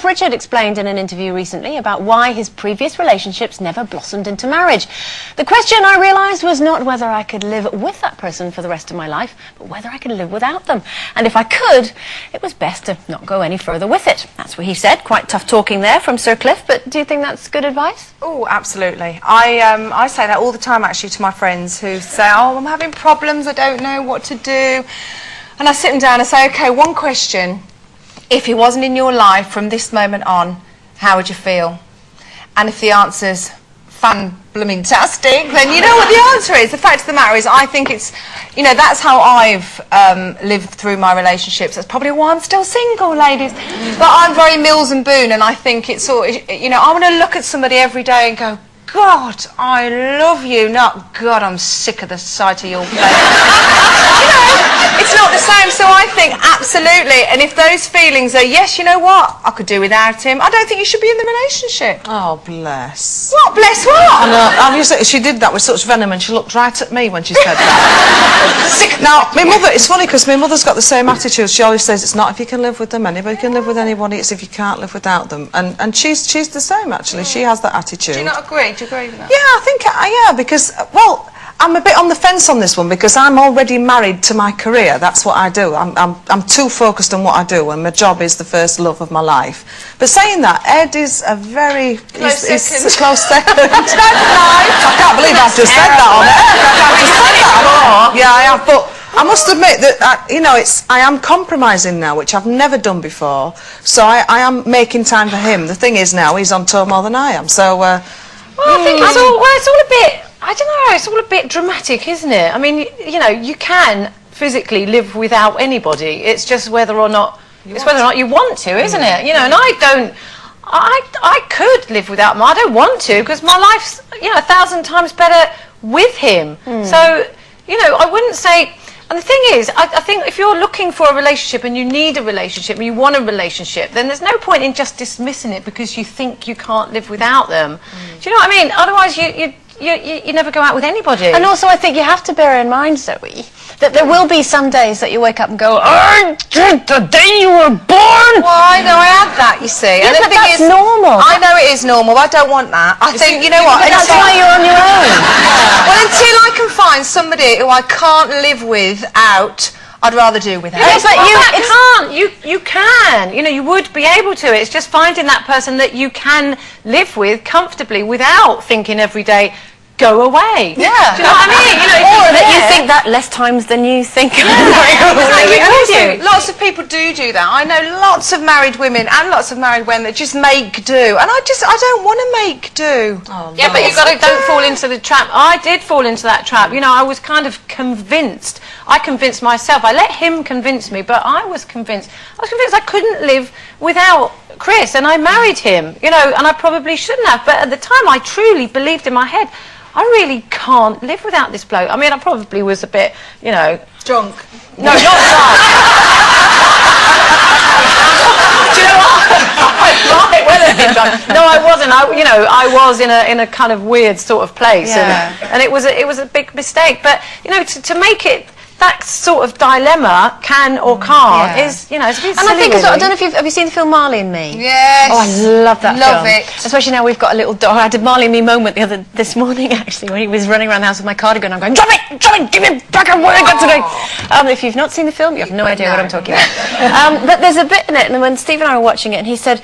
Richard explained in an interview recently about why his previous relationships never blossomed into marriage. The question, I realised, was not whether I could live with that person for the rest of my life, but whether I could live without them. And if I could, it was best to not go any further with it. That's what he said. Quite tough talking there from Sir Cliff, but do you think that's good advice? Oh, absolutely. I say that all the time, actually, to my friends who say, oh, I'm having problems, I don't know what to do. And I sit them down and say, OK, one question. If he wasn't in your life from this moment on, how would you feel? And if the answer's fan-blooming-tastic, then you know what the answer is. The fact of the matter is, I think it's, you know, that's how I've lived through my relationships. That's probably why I'm still single, ladies. But I'm very Mills and Boon, and I think it's sort of, you know, I want to look at somebody every day and go, God, I love you, not God, I'm sick of the sight of your face. You know, it's not the same, so I think absolutely, and if those feelings are, yes, you know what, I could do without him, I don't think you should be in the relationship. Oh, bless. What, bless what? Obviously, she did that with such venom, and she looked right at me when she said that. Now, my mother, it's funny, because my mother's got the same attitude. She always says, it's not if you can live with them, anybody can live with anybody, it's if you can't live without them. And she's the same, actually. She has that attitude. Do you not agree? Do you agree with that? Yeah, I think, yeah, because, well, I'm a bit on the fence on this one because I'm already married to my career. That's what I do. I'm too focused on what I do, and my job is the first love of my life. But saying that, Ed is a very close second. I can't believe I've just said that on air. Yeah, I have. But I must admit that you know, I am compromising now, which I've never done before. So I am making time for him. The thing is now he's on tour more than I am. So. Well, I think it's all a bit, I don't know, it's all a bit dramatic, isn't it? I mean, you know, you can physically live without anybody. It's just whether or not you want to, isn't it? You know, and I could live without him. I don't want to, because my life's, you know, 1,000 times better with him. So, you know, I wouldn't say. And the thing is, I think if you're looking for a relationship and you need a relationship and you want a relationship, then there's no point in just dismissing it because you think you can't live without them. Do you know what I mean? Otherwise, you never go out with anybody. And also, I think you have to bear in mind, Zoe, that there will be some days that you wake up and go, oh, the day you were born! Well, I know, I had that, you see. Yeah, and but that's normal. I know it is normal, I don't want that. I think, you know what? That's why you're on your own. Well, until I can find somebody who I can't live without, I'd rather do without. Yes, but you can. You know, you would be able to. It's just finding that person that you can live with comfortably without thinking every day, go away. Yeah. Do you know what I mean? You know, or that you think that less times than you think. Lots of people do that. I know lots of married women and lots of married women that just make do, and I don't want to make do. Oh, yeah, but you got to don't fall into the trap. I did fall into that trap. You know, I was kind of convinced. I convinced myself. I let him convince me, but I was convinced I couldn't live without Chris, and I married him. You know, and I probably shouldn't have. But at the time, I truly believed in my head, I really can't live without this bloke. I mean, I probably was a bit, you know, drunk. No, not drunk. Do you know what? I might well have been drunk. No, I wasn't. I was in a kind of weird sort of place, and it was a big mistake. But you know, to make it that sort of dilemma, can or can't, is, you know, it's a bit silly. And I think as well, I don't know if have you seen the film Marley and Me? Yes. Oh, I love that film. Love it. Especially now we've got a little dog. I had a Marley and Me moment this morning, actually, when he was running around the house with my cardigan. I'm going, drop it, give me back what I got today. If you've not seen the film, you have no idea what I'm talking about. But there's a bit in it, and when Steve and I were watching it, and he said,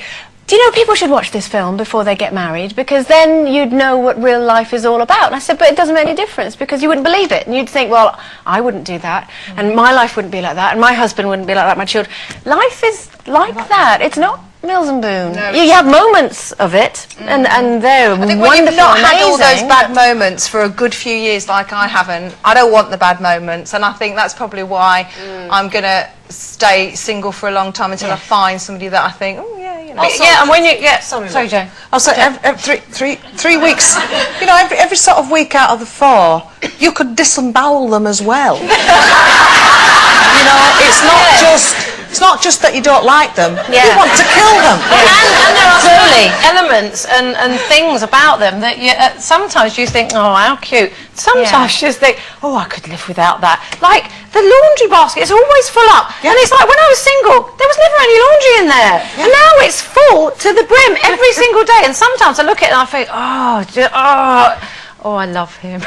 do you know people should watch this film before they get married, because then you'd know what real life is all about. And I said, but it doesn't make any difference, because you wouldn't believe it, and you'd think, well, I wouldn't do that, and my life wouldn't be like that, and my husband wouldn't be like that, my children. Life is like that. It's not Mills and Boon. No, you have moments of it, and they're wonderful. I think when you've not had all those bad moments for a good few years like I haven't, I don't want the bad moments, and I think that's probably why I'm going to stay single for a long time until I find somebody that I think, oh yeah, you know. And when you sorry, Joe. Also, every three weeks, you know, every sort of week out of the 4, you could disembowel them as well. You know, it's not just that you don't like them. You want to kill them. And there are moments and things about them that you, sometimes you think, oh, how cute. Sometimes you just think, oh, I could live without that. Like, the laundry basket is always full up. And it's like, when I was single, there was never any laundry in there. And now it's full to the brim every single day. And sometimes I look at it and I think, oh, I love him.